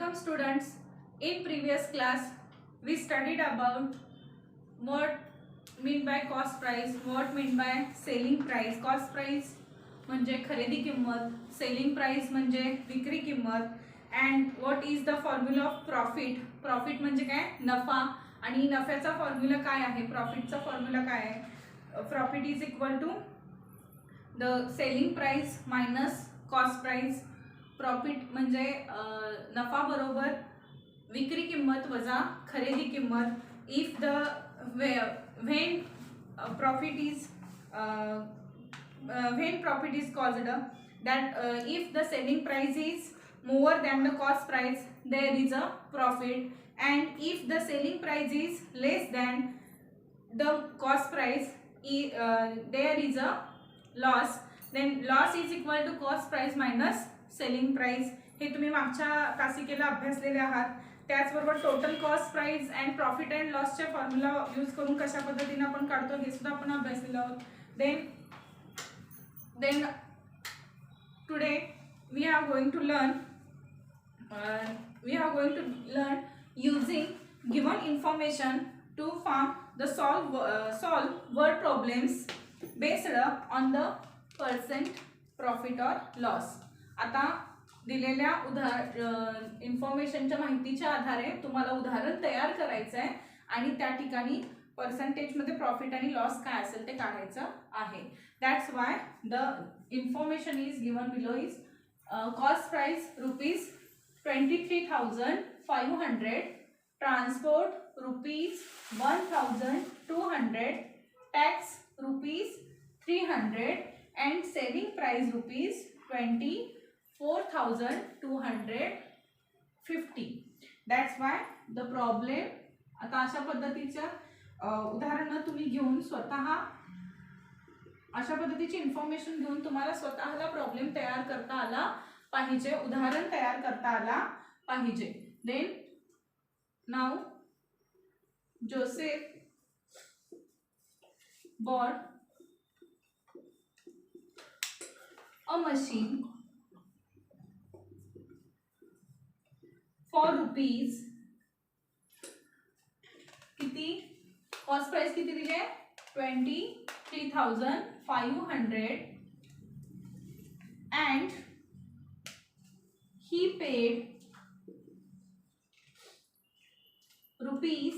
Welcome students. In previous class we studied about what mean by cost price, what mean by selling price. Cost price म्हणजे खरेदी किंमत, selling price म्हणजे विक्री किंमत, and what is the formula of profit. Profit म्हणजे काय? नफा. आणि नफ्याचा फॉर्म्युला काय आहे, प्रॉफिटचा फॉर्म्युला काय आहे? Profit is equal to the selling price minus cost price. Profit म्हणजे नफा बरोबर विक्री किंमत वजा खरेदी किंमत. If the when profit is caused that if the selling price is more than the cost price there is a profit, and if the selling price is less than the cost price there is a loss. Then loss is equal to cost price minus selling price. हे तुम्ही मागच्या तासिकेला अभ्यासलेले आहात. त्याचबरोबर total cost price and profit and लॉसचे formula use करून कशा पद्धतीने आपण काढतो हे सुद्धा आपण अभ्यासलेलं आहोत. Then today we are going to learn using given information to form the solve word problems based on the percent profit or loss. आता दिलेल्या इन्फॉर्मेशनच्या माहितीच्या आधारे तुम्हाला उदाहरण तयार करायचं आहे आणि त्या ठिकाणी पर्सेंटेज मध्ये प्रॉफिट आणि लॉस काय असेल ते काढायचं आहे. That's why the information is given below is cost price rupees 23,500, transport rupees 1,200, tax rupees 300 and selling price rupees 24,250. That's why the problem. आता अशा पद्धतीच्या उदाहरण तुम्ही घेऊन स्वतः अशा पद्धतीची इन्फॉर्मेशन घेऊन तुम्हाला स्वतःला प्रॉब्लेम तयार करता आला पाहिजे, उदाहरण तयार करता आला पाहिजे. Then now Joseph bought a machine for rupees किती, कॉस्ट प्राइस किती दिले 23,500 and he paid rupees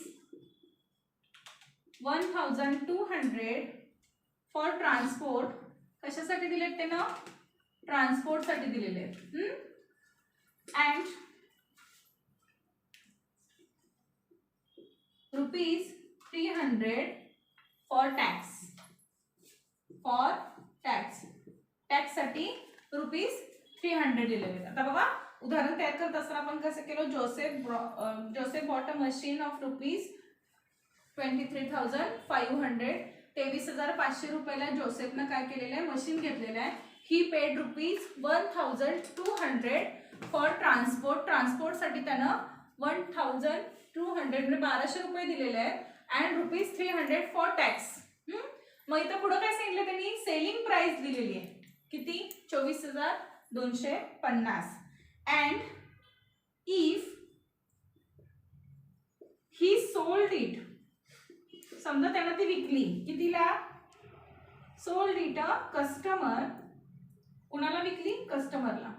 1,200 for transport. कशासाठी दिलेत ते ना, ट्रान्सपोर्ट साठी दिलेले आहेत. And rupees 300 for tax. Tax साठी रुपीज 300 दिलेले आहेत. आता बघा उदाहरण तयार करत असताना आपण कसं केलं, Joseph bought a machine of rupees 23,500. 23,500 रुपयाला जोसेफनं काय केलेलं आहे, मशीन घेतलेलं आहे. ही पेड रुपीज 1,200 फॉर ट्रान्सपोर्ट साठी त्यानं 1,200 म्हणजे 1,200 रुपये दिलेले आहेत. And rupees 300 for tax. मग इथं पुढं काय सांगितलं त्यांनी, सेलिंग प्राइस दिलेली आहे किती 24,250. And if he sold it, समजा त्यानं ती विकली कितीला, सोल्ड इट अ कस्टमर, कुणाला विकली, कस्टमरला,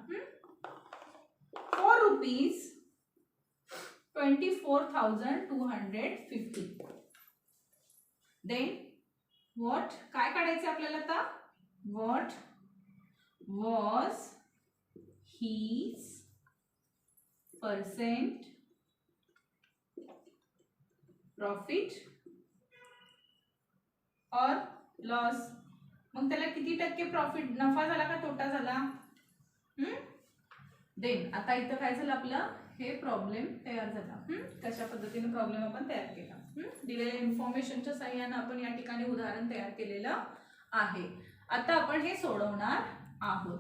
फॉर रुपीज 24,250. देन व्हॉट काय काढायचं आपल्याला आता, what was his percent profit और लॉस. मग त्याला किती टक्के प्रॉफिट, नफा झाला का तोटा झाला. देन आता इथं काय झालं, आपलं हे प्रॉब्लेम तयार झाला. कशा पद्धतीने प्रॉब्लेम आपण तयार केला, दिलेल्या इन्फॉर्मेशनच्या साहाय्याने आपण या ठिकाणी उदाहरण तयार केलेलं आहे. आता आपण हे सोडवणार आहोत.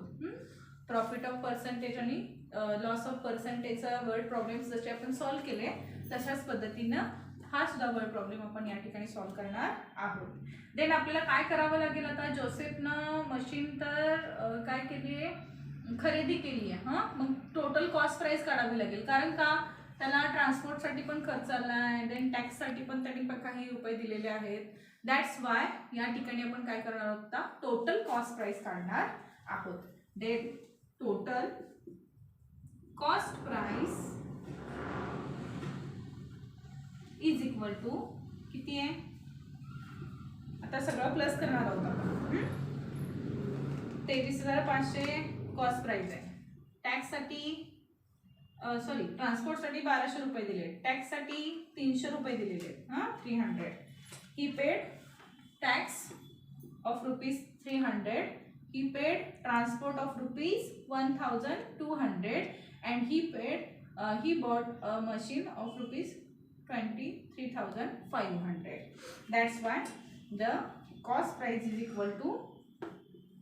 प्रॉफिट ऑफ पर्सेंटेज आणि लॉस ऑफ पर्सेंटेजचा वर्ड प्रॉब्लेम्स जसे आपण सॉल्व्ह केले तशाच पद्धतीनं हा सुद्धा वर्ड प्रॉब्लेम आपण या ठिकाणी सॉल्व्ह करणार आहोत. देन आपल्याला काय करावं लागेल, आता जोसेफनं मशीन तर काय केली आहे, खरेदी केली आहे हां, मग टोटल कॉस्ट प्राइस काढावी लागेल, कारण का त्याला ट्रान्सपोर्टसाठी पण खर्च आला आहे, देन टॅक्ससाठी पण त्यांनी काही रुपये दिलेले आहेत. दॅट्स वाय या ठिकाणी आपण काय करणार आहोत, टोटल कॉस्ट प्राइस काढणार आहोत. Then total cost price is equal to किती आहे, आता सगळं प्लस करणार आहोत आपण. 23,500 कॉस्ट प्राइस आहे. टॅक्ससाठी सॉरी ट्रान्सपोर्टसाठी 1200 रुपये दिले, टॅक्ससाठी 300 रुपये दिलेले हां 300. ही पेड टॅक्स ऑफ ₹300, ही paid transport of ₹1,200 and he bought a machine of ₹23,500. That's why the cost price is equal to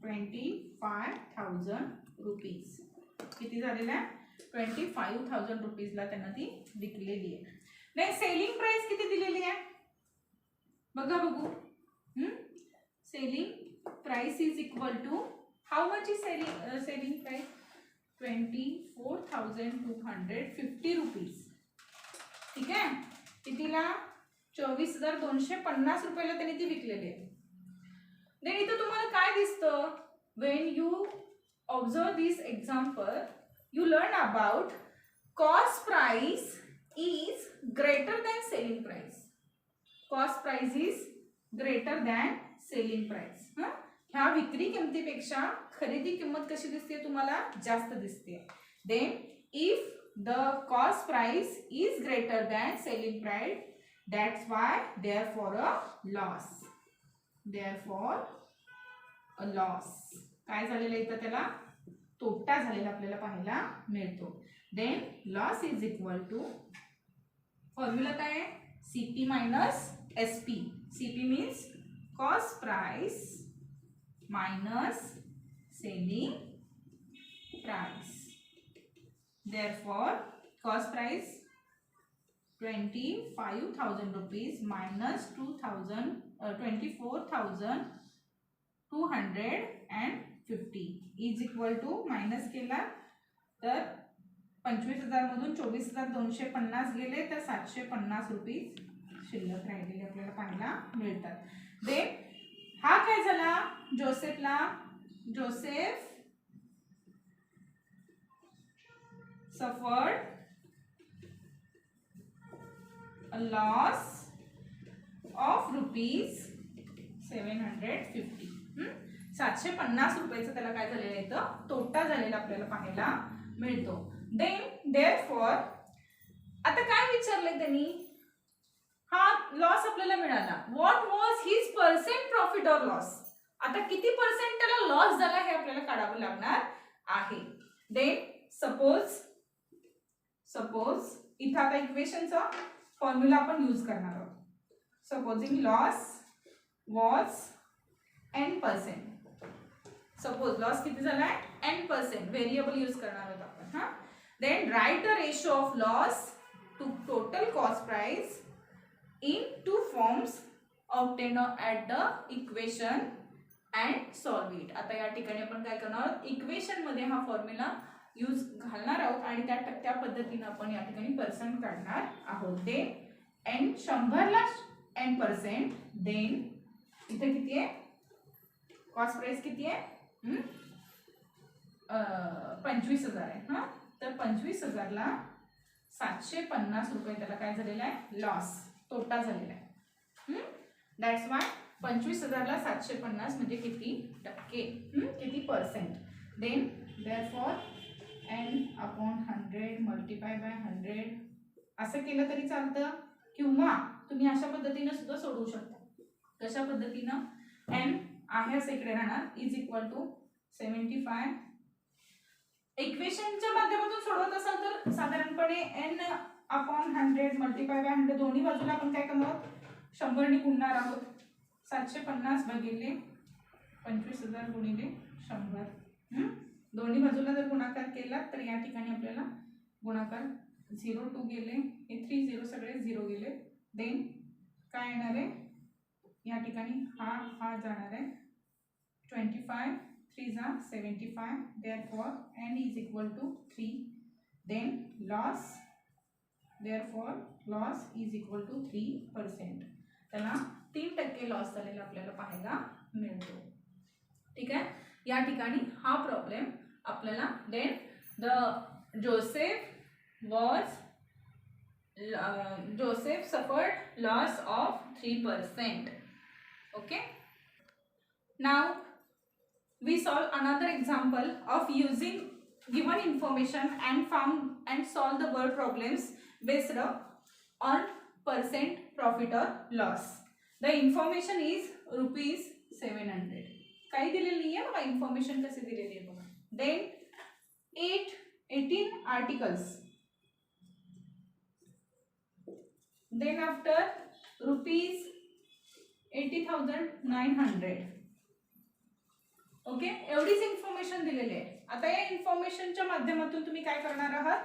25,000 rupees. किती झालेलं आहे, 25,000 रुपीजला त्यांना ती विकलेली आहे. नाही सेलिंग प्राइस किती दिलेली आहे बघा बघू. Selling price is equal to how much is selling price, 24,250 rupees. ठीक आहे, कितीला, 24,250 रुपयाला त्यांनी ती विकलेली आहे. देन इथं तुम्हाला काय दिसतं, when you observe this example you learn about cost price is greater than selling price. Cost price is greater than selling price. ह्या विक्री किमतीपेक्षा खरेदी किंमत कशी दिसते तुम्हाला, जास्त दिसते. Then if the cost price is greater than selling price, that's why therefore a loss. Therefore a loss. काय झालेलं इथं, त्याला तोटा झालेला आपल्याला पाहायला मिळतो. Then loss is equal to formula काय आहे, CP minus SP. CP means cost price minus selling price. Therefore cost price 25,000 rupees minus 24,250 is equal to minus केला तर 25,000 मधून 24,250 गेले तर 750 रुपीज शिल्लक राहिलेले आपल्याला पाहायला मिळतात. देन हा काय झाला, Joseph suffered a loss of ₹750. 750 रुपयाचं त्याला काय झालेलं आहे, तर तोटा झालेला आपल्याला पाहायला मिळतो. देन देयरफॉर आता काय विचारलंय त्यांनी, हा लॉस आपल्याला मिळाला, what was his percent profit or loss. आता किती पर्सेंट त्याला लॉस झाला हे आपल्याला काढावं लागणार आहे. देन सपोज इथं आता इक्वेशनचा फॉर्म्युला आपण यूज करणार आहोत. Supposing loss was n%. Suppose loss किती झालाय, n%. व्हेरिएबल यूज करणार आहोत आपण. हा then write a ratio of loss to total cost price in two forms obtained at the equation and solve it. आता या ठिकाणी आपण काय करणार आहोत, इक्वेशन मध्ये हा फॉर्म्युला यूज घालणार आहोत आणि त्या पद्धतीने आपण या ठिकाणी पर्सेंट काढणार आहोत. देन n 100 ला n%. देन इथे किती आहे, कॉस्ट प्राइस किती आहे, 25,000 आहे. हा तर 25,000 ला 750 रुपये त्याला काय झालेला आहे, लॉस, तोटा झालेला आहे. दॅट्स वाय 25,000 ला 750 म्हणजे किती टक्के, किती percent. Then therefore n/100 multiply by 100 असं केलं तरी चालतं, किंवा तुम्ही अशा पद्धतीने सुद्धा सोडवू शकता. कशा पद्धतीनं, n आहे असं इकडे राहणार, इज इक्वल टू 75. इक्वेशनच्या माध्यमातून सोडवत असाल तर साधारणपणे n/100 मल्टिप्लाय बाय 100 दोन्ही बाजूला आपण काय करणार आहोत, 100 ने गुणणार आहोत. 750 भागिले 25,000 गुणिले 100. दोन्ही बाजूला जर गुणाकार केला तर या ठिकाणी आपल्याला गुणाकार 0 2 गेले, हे 3 0 सगळे 0 गेले. देन काय येणार आहे, या ठिकाणी हा जाणार आहे 25 3s are 75. Therefore n is equal to 3. Then loss, therefore loss is equal to 3%. त्याला 3% लॉस झालेला आपल्याला पाहायला मिळतो. ठीक आहे. या ठिकाणी हा प्रॉब्लेम आपल्याला then the Joseph suffered loss of 3%. Okay. Now we solve another example of using given information and solve the word problems based on percent profit or loss. The information is rupees 700. काही दिलेली आहे बघा, information कशी दिलेली आहे बघा. Then 18 articles. Then after rupees 80,900. Okay, एवढीच information दिलेली आहे. आता या इन्फॉर्मेशनच्या माध्यमातून तुम्ही काय करणार आहात,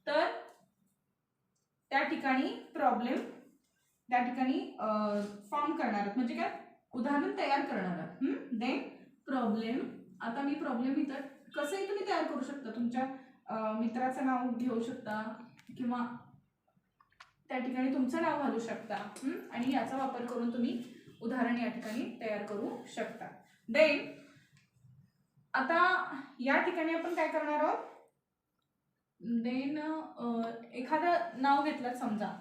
तर त्या ठिकाणी प्रॉब्लेम त्या ठिकाणी फॉर्म करणार आहात, म्हणजे काय उदाहरण तयार करणार आहात. देन प्रॉब्लेम, आता मी प्रॉब्लेम इथं कसंही तुम्ही तयार करू शकता. तुमच्या मित्राचं नाव घेऊ शकता किंवा त्या ठिकाणी तुमचं नाव घालू शकता आणि याचा वापर करून तुम्ही उदाहरण या ठिकाणी तयार करू शकता. देन आता या ठिकाणी आपण काय करणार आहोत, देन एखादं नाव घेतलं समजा.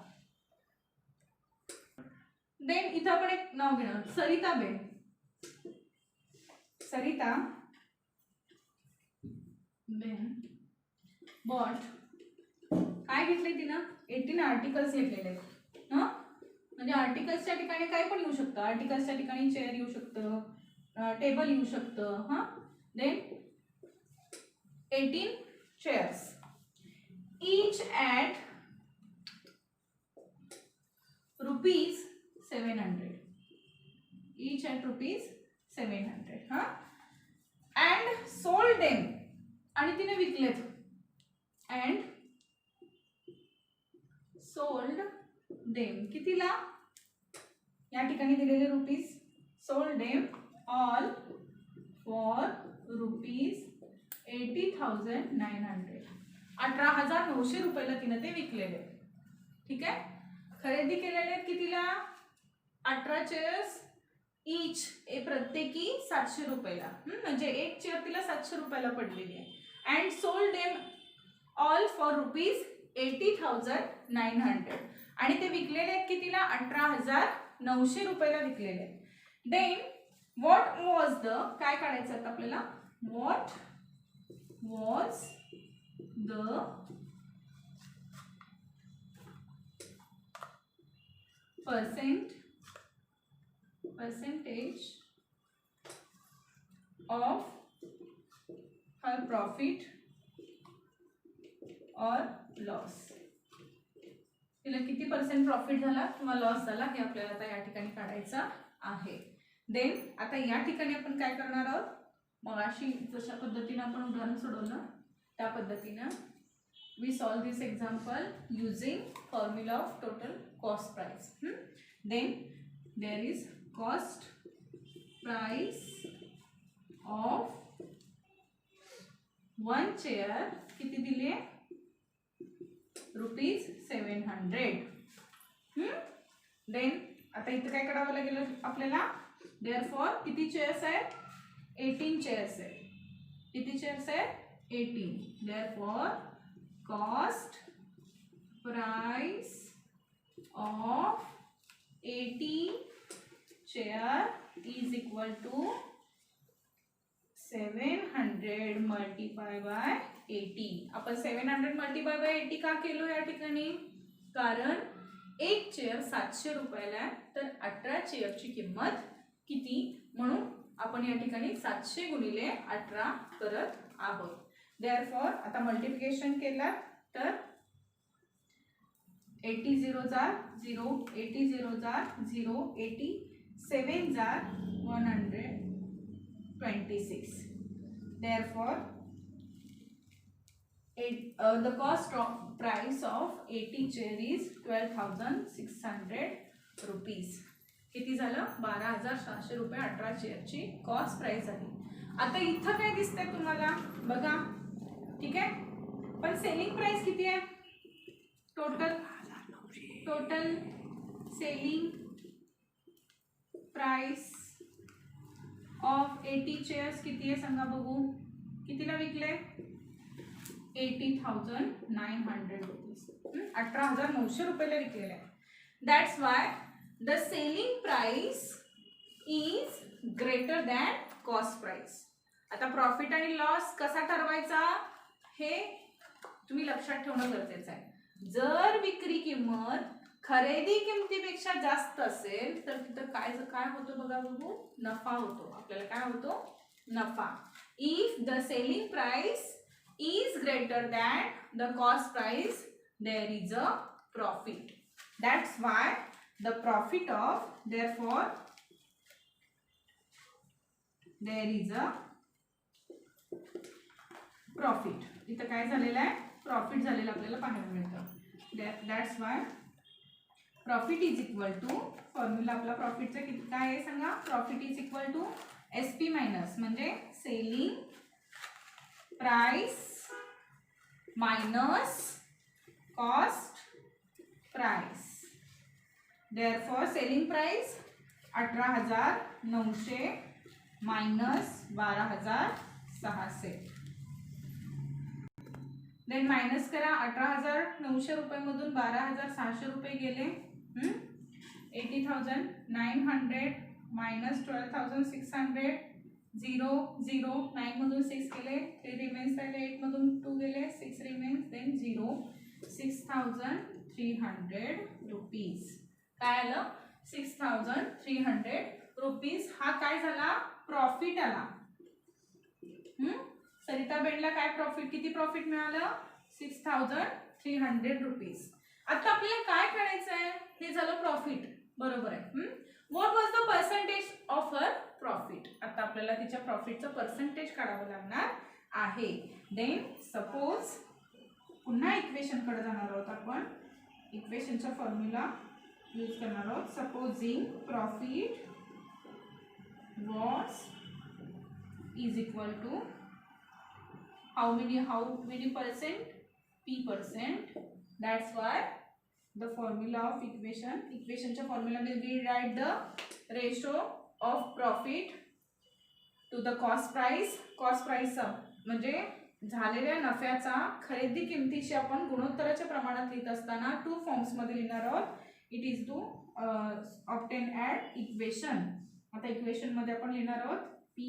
देन इथं आपण एक नाव घेणार, सरिता बेन. सरिता बेन बॉट, काय घेतले तिनं, 18 आर्टिकल्स घेतलेले आहेत. म्हणजे आर्टिकल्सच्या ठिकाणी काय पण येऊ शकतं. आर्टिकल्सच्या ठिकाणी चेअर येऊ शकतं, टेबल येऊ शकतं. Then 18 chairs, each at rupees 700. Each at rupees 700. And sold them, आणि तिने विकलेत. and sold them कितीला, या ठिकाणी दिलेले rupees. sold them all for rupees 80,900. 18,900 रुपयाला तिने ते विकलेले. ठीक आहे. खरेदी केलेले कितीला, 18 चेअर्स, इच प्रत्येकी 700 रुपयाला. म्हणजे एक चेअर तिला 700 रुपयाला पडलेली आहे. And sold them all for rupees 80,900. आणि ते विकलेले आहेत कितीला, 18,900 रुपयाला विकलेले आहेत. देन व्हॉट वॉज द, काय काढायचं आता आपल्याला, what was the percentage of her profit or loss. तिला किती पर्सेंट प्रॉफिट झाला किंवा लॉस झाला हे आपल्याला आता या ठिकाणी काढायचं आहे. देन आता या ठिकाणी आपण काय करणार आहोत, मगाशी जशा पद्धतीने आपण उदाहरण सोडवलं त्या पद्धतीने we solve this example using formula of total cost price. Then there is cost price of one chair किती दिले, रुपीज 700. देन आता इथं काय करावं लागेल आपल्याला, therefore किती चेअर्स आहेत, 18 चेअर्स आहेत. किती चेअर्स आहेत, 18. therefore cost price of 80 chair is equal to 700 multiplied by 80. आपण 700 multiplied by 80 का केलो या ठिकाणी, कारण एक चेअर 700 रुपयाला आहे, तर 18 चेअरची किंमत किती, म्हणून आपण या ठिकाणी 700 गुणिले 18 करत आहोत. therefore आता मल्टिप्लिकेशन केला तर 80 0 जार 0, 80 0 जार 0, 87 जार 126. therefore the cost of price of 80 chair is 12,600 rupees. किती झालं 12,600 रुपये 18 शेअरची कॉस्ट प्राइस झाली. आता इथं काय दिसतंय तुम्हाला बघा, ठीक आहे. पण सेलिंग प्राइस किती आहे, total selling price of 80 chairs किती आहे सांगा बघू, कितीला विकले 80,900 रुपीज, 18,900 रुपयाला विकलेले आहे. That's why the selling price is greater than cost price. आता प्रॉफिट आणि लॉस कसा ठरवायचा हे तुम्ही लक्षात ठेवणं गरजेचं आहे. जर विक्री किंमत खरेदी किमतीपेक्षा जास्त असेल तर तिथं काय होतं बघा बघू, नफा होतो. आपल्याला काय होतो, नफा. If the selling price is greater than the cost price, there is a profit. That's why the profit of, therefore there is a profit. इथं काय झालेलं आहे, प्रॉफिट झालेलं आपल्याला पाहायला मिळतं. That's why profit is equal to, formula आपला प्रॉफिटचा किती काय आहे सांगा, profit is equal to SP minus म्हणजे selling price minus cost price. Therefore selling price 18,900 minus 12,600. Then minus करा, 18,900 रुपये मधून 12,600 रुपये गेले. 80,900 minus 12,600, 0 0 9 मधून 6 गेले, 3 रिमेन्स राहिले, 8 मधून 2 गेले, 6 रिमेन्स, देन 0, 6,300 रुपीज. काय आलं 6,300 रुपीज. हा काय झाला, प्रॉफिट आला. सरिता बेंडला काय प्रॉफिट, किती प्रॉफिट मिळालं 6,300 रुपीज. आता आपल्याला काय करायचं आहे, हे झालं प्रॉफिट, बरोबर आहे. What was the percentage of her profit. आता आपल्याला तिच्या प्रॉफिटचं पर्सेंटेज काढावं लागणार आहे. देन सपोज पुन्हा इक्वेशन कडे जाणार आहोत आपण, इक्वेशनचा फॉर्म्युला यूज करणार आहोत. Supposing profit was is equal to how many percent, P%. That's why the formula of equationच्या फॉर्म्युलामध्ये we write the ratio of profit to the cost price. cost price म्हणजे झालेल्या नफ्याचा खरेदी किमतीशी आपण गुणोत्तराच्या प्रमाणात लिहित असताना 2 फॉर्म्स मध्ये लिहिणार आहोत. It is to obtain at equation. आता इक्वेशन मध्ये आपण लिहिणार आहोत P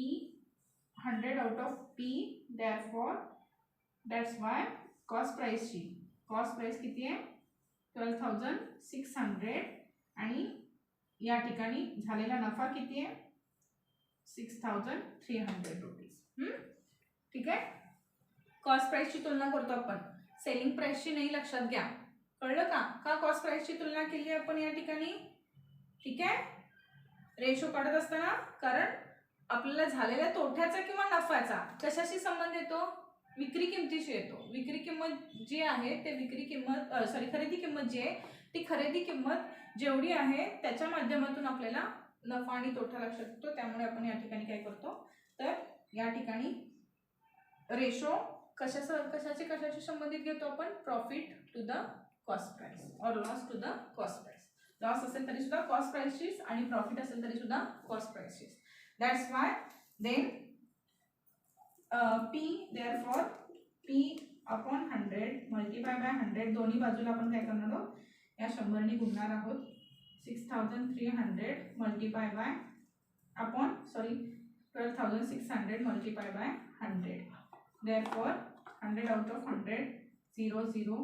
100 out of P. therefore that's why cost price किती आहे 12,600 आणि या ठिकाणी झालेला नफा किती आहे 6,300 रुपीज. ठीक आहे. कॉस्ट प्राइसची तुलना करतो आपण, सेलिंग प्राइसची नाही, लक्षात घ्या. कळलं का कॉस्ट प्राइसची तुलना केली आपण या ठिकाणी. ठीक आहे, रेशो काढत असताना, कारण आपल्याला झालेल्या तोट्याचा किंवा नफ्याचा कशाशी संबंध येतो, विक्री किमतीशी येतो. विक्री किंमत जी आहे ते खरेदी किंमत जी आहे ती खरेदी किंमत जेवढी आहे त्याच्या माध्यमातून आपल्याला नफा आणि तोटा लक्षात येतो. त्यामुळे आपण या ठिकाणी काय करतो, तर या ठिकाणी रेशो कशाशी संबंधित घेतो आपण, profit to the cost price और loss to the cost price. Loss असेल तरी सुद्धा कॉस्ट प्राइसशीच आणि प्रॉफिट असेल तरी सुद्धा कॉस्ट प्राइसशीच. That's why then P, therefore P upon 100 multiply by 100. दोन्ही बाजूला आपण काय करणार आहोत, या 100 ने गुणणार आहोत. 6,300 multiply by upon 12,600 multiply by 100. therefore 100 out of 100, 0 0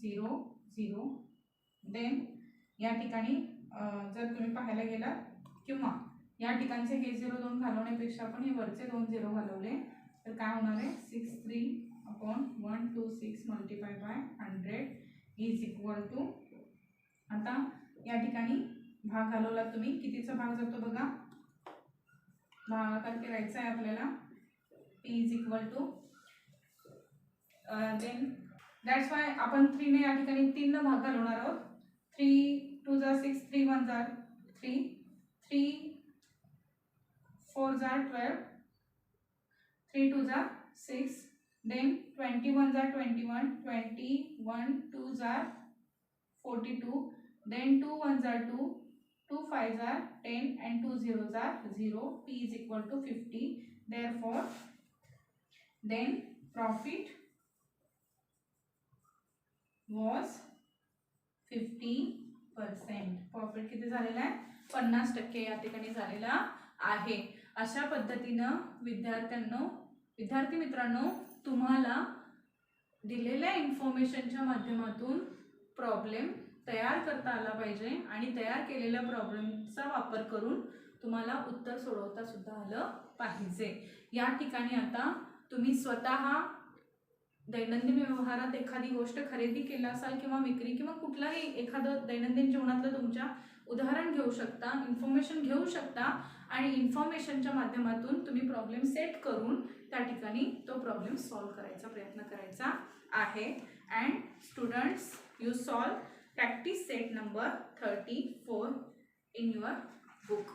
0 0. then या ठिकाणी जर तुम्ही पाहायला गेला किंवा या ठिकाणचे हे 0 2 घालवण्यापेक्षा आपण हे वरचे 2 0 घालवले तर काय होणार आहे 63/126 multiply by 100 is equal to. आता या ठिकाणी भाग घालवला तुम्ही, कितीचा भाग जातो बघा, भागाकार करायचा आहे आपल्याला. P is equal to then that's why आपण 3 ने या ठिकाणी 3 न भाग घालवणार आहोत. 3 2 6, 3 1 3, 3 4s are 12, 3 2s are 6, then 21s are 21, 21 2s are 42, then 2 1s are 2, 2 5s are 10, and 2 zeros are 0. P is equal to 50. Therefore, then profit was 50%. Profit किती झालेला आहे 50% या ठिकाणी झालेला आहे. अशा पद्धतीनं विद्यार्थी मित्रांनो तुम्हाला दिलेल्या इन्फॉर्मेशनच्या माध्यमातून प्रॉब्लेम तयार करता आला पाहिजे आणि तयार केलेल्या प्रॉब्लेमचा वापर करून तुम्हाला उत्तर सोडवता सुद्धा आलं पाहिजे. या ठिकाणी आता तुम्ही स्वतः दैनंदिन व्यवहारात एखादी गोष्ट खरेदी केला असाल किंवा विक्री किंवा कुठलाही एखादं दैनंदिन जीवनातलं तुमच्या उदाहरण घेऊ शकता, इन्फॉर्मेशन घेऊ शकता आणि इन्फॉर्मेशनच्या माध्यमातून तुम्ही प्रॉब्लेम सेट करून त्या ठिकाणी तो प्रॉब्लेम सॉल्व करायचा प्रयत्न करायचा आहे. And students, you solve practice set number 34 in your book.